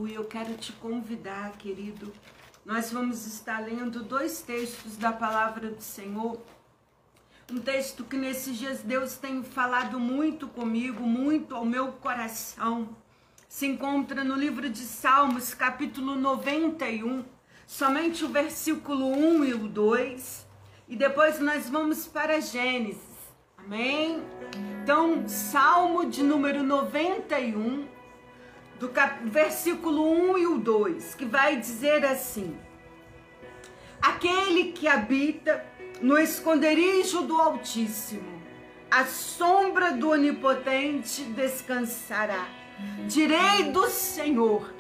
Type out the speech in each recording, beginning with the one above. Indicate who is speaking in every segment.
Speaker 1: Aleluia, eu quero te convidar, querido. Nós vamos estar lendo 2 textos da palavra do Senhor. Um texto que nesses dias Deus tem falado muito comigo, muito ao meu coração. Se encontra no livro de Salmos, capítulo 91, somente o versículo 1 e o 2. E depois nós vamos para Gênesis. Amém? Então, Salmo de número 91, do versículo 1 e o 2, que vai dizer assim: aquele que habita no esconderijo do Altíssimo, à sombra do Onipotente descansará. Direi do Senhor,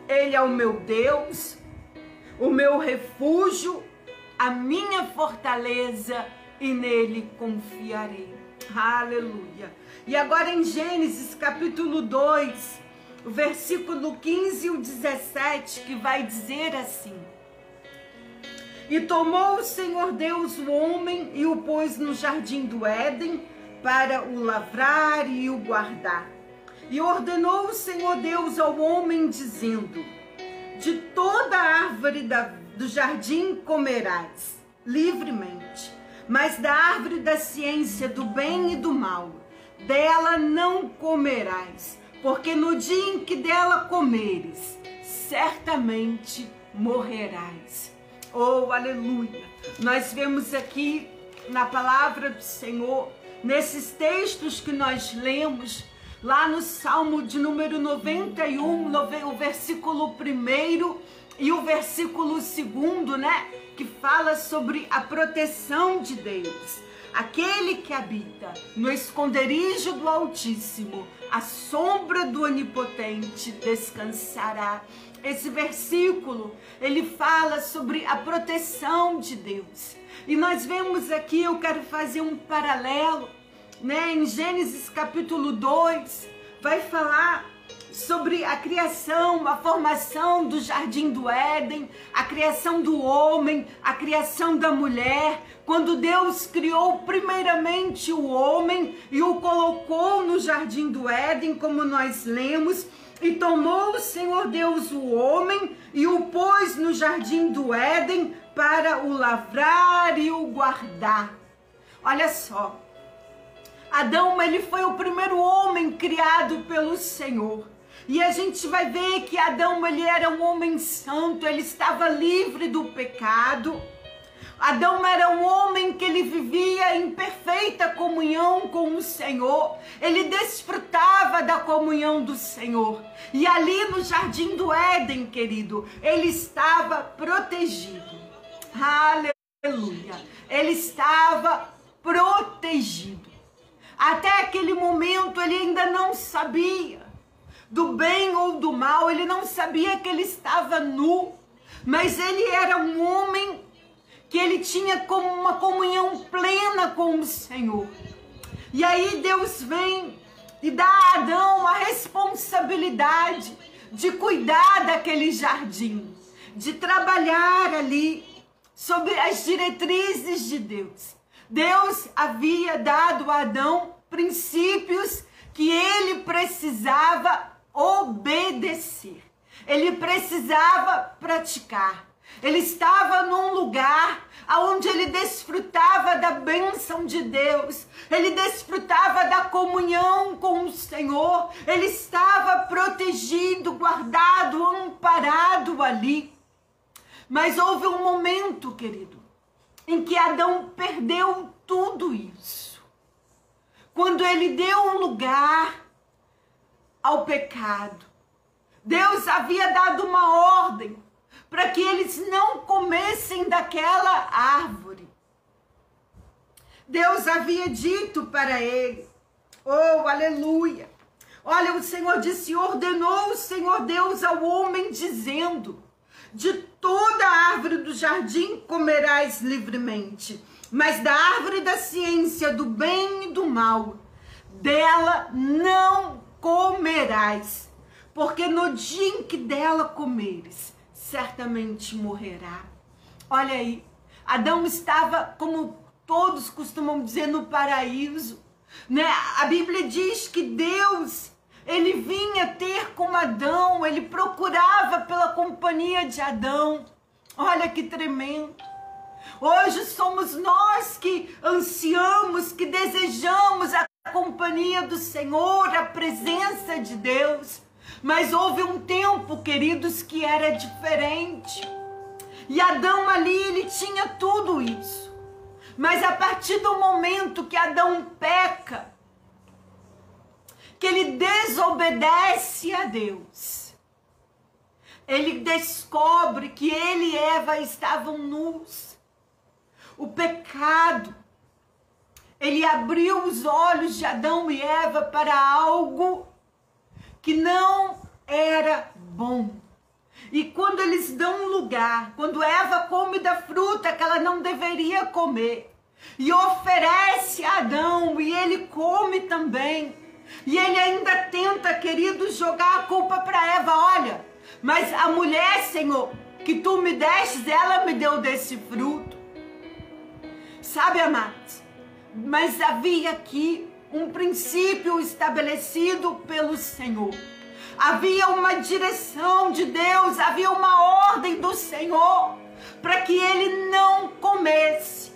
Speaker 1: Ele é o meu Deus, o meu refúgio, a minha fortaleza, e nele confiarei. Aleluia. E agora em Gênesis capítulo 2, o versículo 15 e o 17, que vai dizer assim: e tomou o Senhor Deus o homem e o pôs no jardim do Éden para o lavrar e o guardar. E ordenou o Senhor Deus ao homem, dizendo: de toda árvore do jardim comerás livremente, mas da árvore da ciência do bem e do mal, dela não comerás, porque no dia em que dela comeres, certamente morrerás. Oh, aleluia! Nós vemos aqui na palavra do Senhor, nesses textos que nós lemos, lá no Salmo de número 91, o versículo 1 e o versículo 2, né? Que fala sobre a proteção de Deus. Aquele que habita no esconderijo do Altíssimo, à sombra do Onipotente descansará. Esse versículo, ele fala sobre a proteção de Deus. E nós vemos aqui, eu quero fazer um paralelo, né? Em Gênesis capítulo 2, vai falar sobre a criação, a formação do jardim do Éden, a criação do homem, a criação da mulher. Quando Deus criou primeiramente o homem e o colocou no jardim do Éden, como nós lemos, e tomou o Senhor Deus o homem e o pôs no jardim do Éden para o lavrar e o guardar. Olha só, Adão, ele foi o primeiro homem criado pelo Senhor. E a gente vai ver que Adão, ele era um homem santo, ele estava livre do pecado. Adão era um homem que ele vivia em perfeita comunhão com o Senhor. Ele desfrutava da comunhão do Senhor. E ali no jardim do Éden, querido, ele estava protegido. Aleluia! Ele estava protegido. Até aquele momento ele ainda não sabia do bem ou do mal, ele não sabia que ele estava nu, mas ele era um homem que ele tinha como uma comunhão plena com o Senhor. E aí Deus vem e dá a Adão a responsabilidade de cuidar daquele jardim, de trabalhar ali sobre as diretrizes de Deus. Deus havia dado a Adão princípios que ele precisava obedecer. Ele precisava praticar. Ele estava num lugar onde ele desfrutava da bênção de Deus. Ele desfrutava da comunhão com o Senhor. Ele estava protegido, guardado, amparado ali. Mas houve um momento, querido, em que Adão perdeu tudo isso. Quando ele deu um lugar ao pecado. Deus havia dado uma ordem para que eles não comessem daquela árvore. Deus havia dito para ele, oh, aleluia. Olha, o Senhor disse, ordenou o Senhor Deus ao homem, dizendo: de toda árvore do jardim comerás livremente, mas da árvore da ciência do bem e do mal, dela não comerás, porque no dia em que dela comeres, certamente morrerá. Olha aí, Adão estava, como todos costumam dizer, no paraíso, né? A Bíblia diz que Deus, ele vinha ter com Adão, ele procurava pela companhia de Adão. Olha que tremendo. Hoje somos nós que ansiamos, que desejamos a companhia do Senhor, a presença de Deus. Mas houve um tempo, queridos, que era diferente. E Adão ali, ele tinha tudo isso. Mas a partir do momento que Adão peca, que ele desobedece a Deus, ele descobre que ele e Eva estavam nus. O pecado, ele abriu os olhos de Adão e Eva para algo que não era bom. E quando eles dão lugar, quando Eva come da fruta que ela não deveria comer, e oferece a Adão, e ele come também, e ele ainda tenta, querido, jogar a culpa para Eva. Olha, mas a mulher, Senhor, que tu me destes, ela me deu desse fruto. Sabe, amados, mas havia aqui um princípio estabelecido pelo Senhor. Havia uma direção de Deus, havia uma ordem do Senhor para que ele não comesse.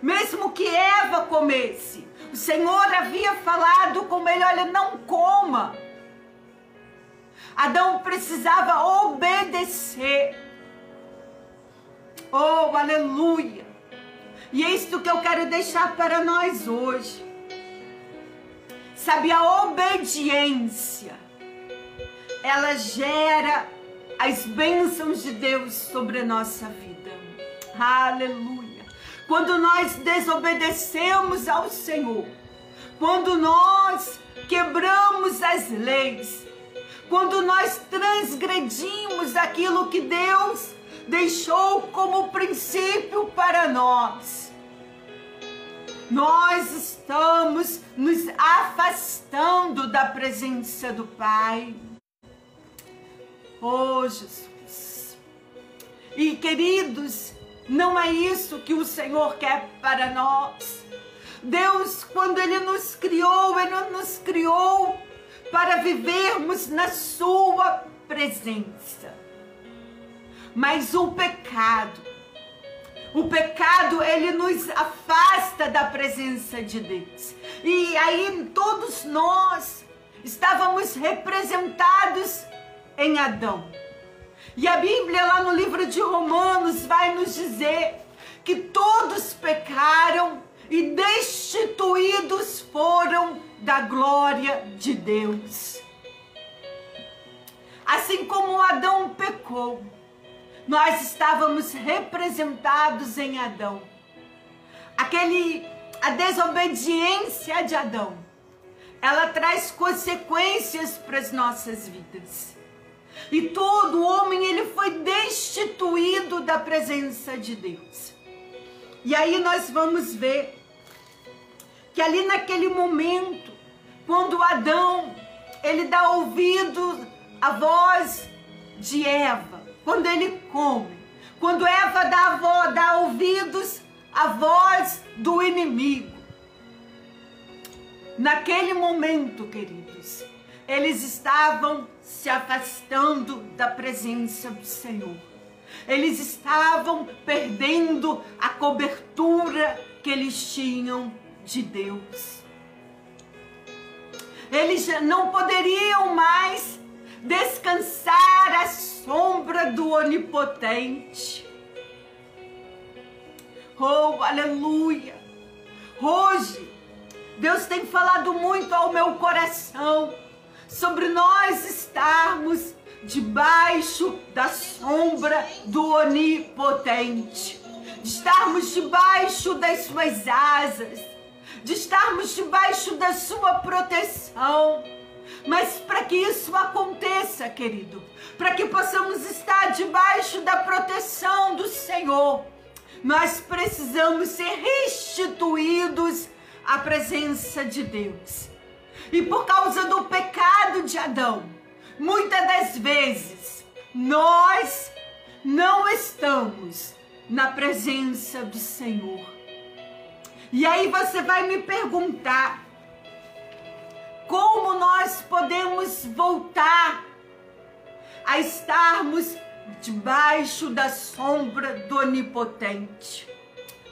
Speaker 1: Mesmo que Eva comesse, o Senhor havia falado com ele: olha, não coma. Adão precisava obedecer. Oh, aleluia! E é isto que eu quero deixar para nós hoje. Sabe, a obediência, ela gera as bênçãos de Deus sobre a nossa vida. Aleluia! Quando nós desobedecemos ao Senhor, quando nós quebramos as leis, quando nós transgredimos aquilo que Deus deixou como princípio para nós, nós estamos nos afastando da presença do Pai. Oh, Jesus! E, queridos, não é isso que o Senhor quer para nós. Deus, quando Ele nos criou para vivermos na sua presença. Mas o pecado, ele nos afasta da presença de Deus. E aí todos nós estávamos representados em Adão. E a Bíblia, lá no livro de Romanos, vai nos dizer que todos pecaram e destituídos foram da glória de Deus. Assim como Adão pecou, nós estávamos representados em Adão. A desobediência de Adão, ela traz consequências para as nossas vidas. E todo homem, ele foi destituído da presença de Deus. E aí nós vamos ver que ali naquele momento, quando Adão, ele dá ouvido à voz de Eva, quando ele come, quando Eva dá ouvidos à voz do inimigo, naquele momento, queridos, eles estavam se afastando da presença do Senhor. Eles estavam perdendo a cobertura que eles tinham de Deus. Eles não poderiam mais descansar à sombra do Onipotente. Oh, aleluia! Hoje, Deus tem falado muito ao meu coração sobre nós estarmos debaixo da sombra do Onipotente, de estarmos debaixo das suas asas, de estarmos debaixo da sua proteção. Mas para que isso aconteça, querido, para que possamos estar debaixo da proteção do Senhor, nós precisamos ser restituídos à presença de Deus. E por causa do pecado de Adão, muitas das vezes, nós não estamos na presença do Senhor. E aí você vai me perguntar, como nós podemos podemos voltar a estarmos debaixo da sombra do Onipotente.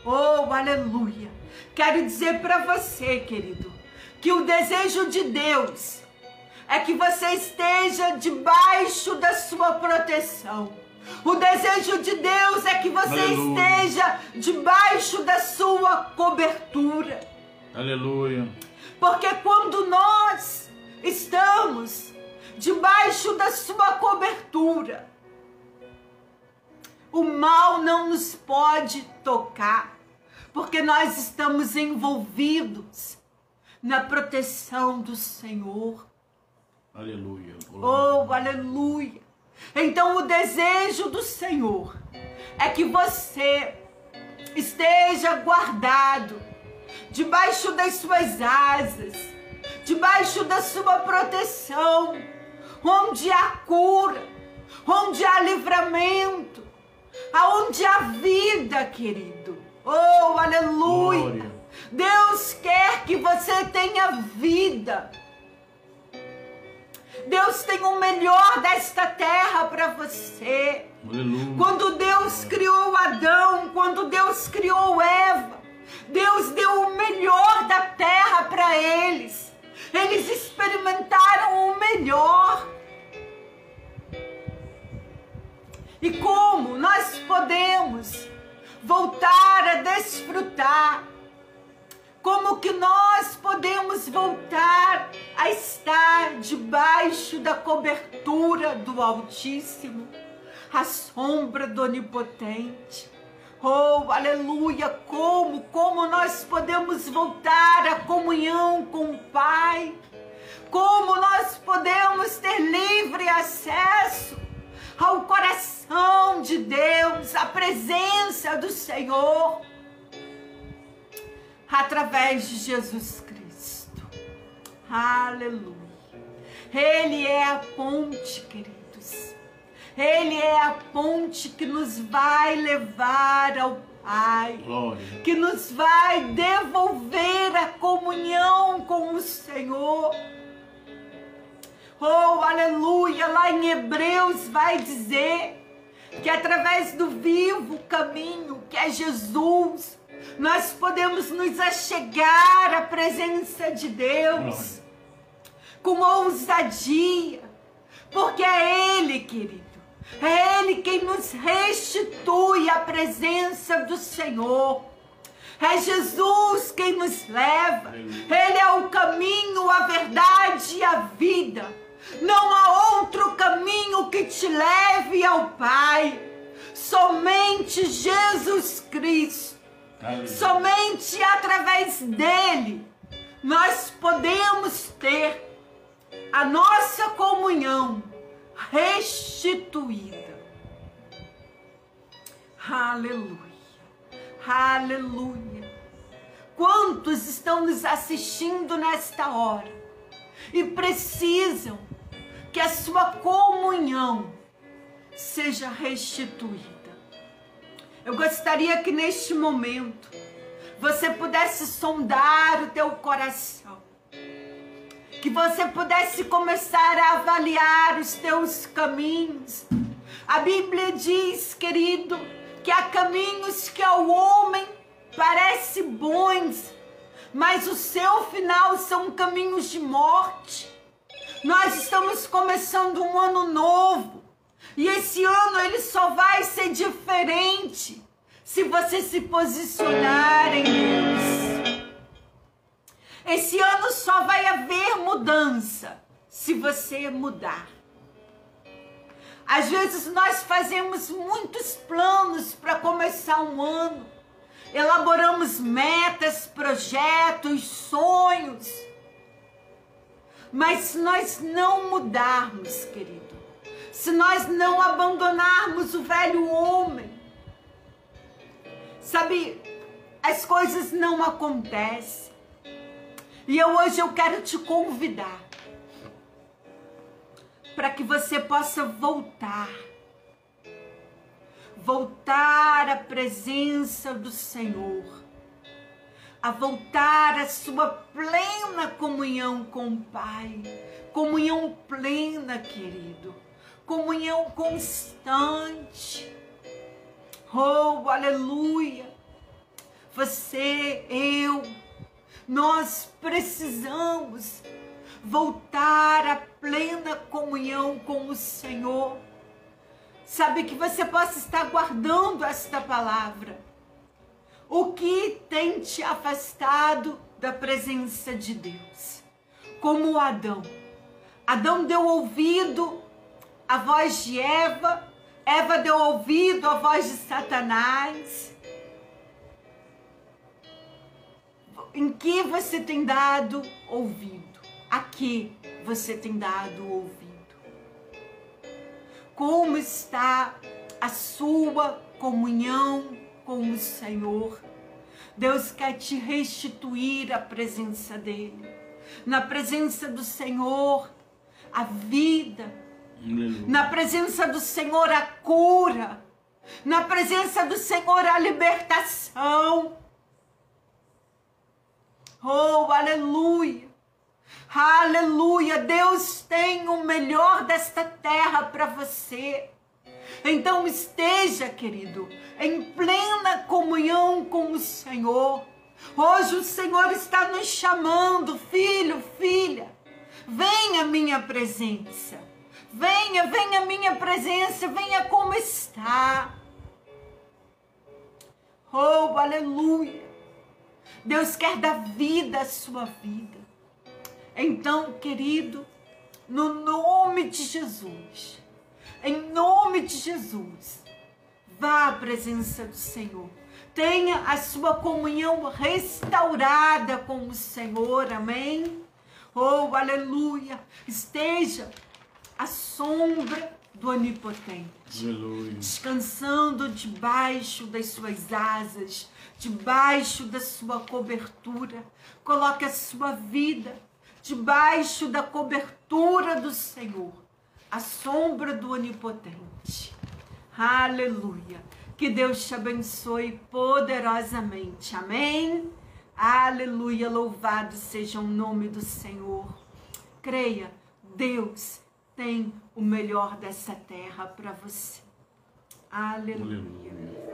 Speaker 1: Oh, aleluia! Quero dizer para você, querido, que o desejo de Deus é que você esteja debaixo da sua proteção. O desejo de Deus é que você esteja debaixo da sua cobertura.
Speaker 2: Aleluia.
Speaker 1: Porque quando nós estamos debaixo da sua cobertura, o mal não nos pode tocar, porque nós estamos envolvidos na proteção do Senhor.
Speaker 2: Aleluia.
Speaker 1: Oh, aleluia. Então o desejo do Senhor é que você esteja guardado debaixo das suas asas, debaixo da sua proteção, onde há cura, onde há livramento, aonde há vida, querido. Oh, aleluia.
Speaker 2: Glória.
Speaker 1: Deus quer que você tenha vida. Deus tem o melhor desta terra para você.
Speaker 2: Aleluia.
Speaker 1: Quando Deus criou Adão, quando Deus criou Eva, Deus deu o melhor da terra para eles. Eles experimentaram o melhor. E como nós podemos voltar a desfrutar? Como que nós podemos voltar a estar debaixo da cobertura do Altíssimo, a sombra do Onipotente? Oh, aleluia! Como nós podemos voltar à comunhão com o Pai? Como nós podemos ter livre acesso ao coração de Deus, à presença do Senhor? Através de Jesus Cristo. Aleluia. Ele é a ponte, queridos. Ele é a ponte que nos vai levar ao Pai.
Speaker 2: Glória.
Speaker 1: Que nos vai devolver a comunhão com o Senhor. Oh, aleluia. Lá em Hebreus vai dizer que através do vivo caminho, que é Jesus, nós podemos nos achegar à presença de Deus com ousadia, porque é Ele, querido, é Ele quem nos restitui à presença do Senhor. É Jesus quem nos leva. Ele é o caminho, a verdade e a vida. Não há outro caminho que te leve ao Pai. Somente Jesus Cristo. Somente através dele nós podemos ter a nossa comunhão restituída. Aleluia, aleluia. Quantos estão nos assistindo nesta hora e precisam que a sua comunhão seja restituída? Eu gostaria que neste momento você pudesse sondar o teu coração, que você pudesse começar a avaliar os teus caminhos. A Bíblia diz, querido, que há caminhos que ao homem parecem bons, mas o seu final são caminhos de morte. Nós estamos começando um ano novo. E esse ano ele só vai ser diferente se você se posicionar em Deus. Esse ano só vai haver mudança se você mudar. Às vezes nós fazemos muitos planos para começar um ano. Elaboramos metas, projetos, sonhos. Mas se nós não mudarmos, querido, se nós não abandonarmos o velho homem, sabe, as coisas não acontecem. E hoje eu quero te convidar para que você possa voltar à presença do Senhor, a voltar à sua plena comunhão com o Pai. Comunhão plena, querido. Comunhão constante. Oh, aleluia. Você, eu, nós precisamos voltar à plena comunhão com o Senhor. Sabe, que você possa estar guardando esta palavra. O que tem te afastado da presença de Deus? Como Adão. Adão deu ouvido à voz de Eva. Eva deu ouvido à voz de Satanás. Em que você tem dado ouvido? A que você tem dado ouvido? Como está a sua comunhão com o Senhor? Deus quer te restituir à presença dEle. Na presença do Senhor, a vida. Na presença do Senhor, a cura. Na presença do Senhor, a libertação. Oh, aleluia. Aleluia. Deus tem o melhor desta terra para você. Então esteja, querido, em plena comunhão com o Senhor. Hoje o Senhor está nos chamando, filho, filha. Venha à minha presença. Venha, venha à minha presença. Venha como está. Oh, aleluia. Deus quer dar vida à sua vida. Então, querido, no nome de Jesus, em nome de Jesus, vá à presença do Senhor. Tenha a sua comunhão restaurada com o Senhor, amém? Oh, aleluia! Esteja à sombra do Onipotente, aleluia, descansando debaixo das suas asas, debaixo da sua cobertura. Coloque a sua vida debaixo da cobertura do Senhor, à sombra do Onipotente. Aleluia. Que Deus te abençoe poderosamente. Amém? Aleluia. Louvado seja o nome do Senhor. Creia, Deus tem o melhor dessa terra para você. Aleluia.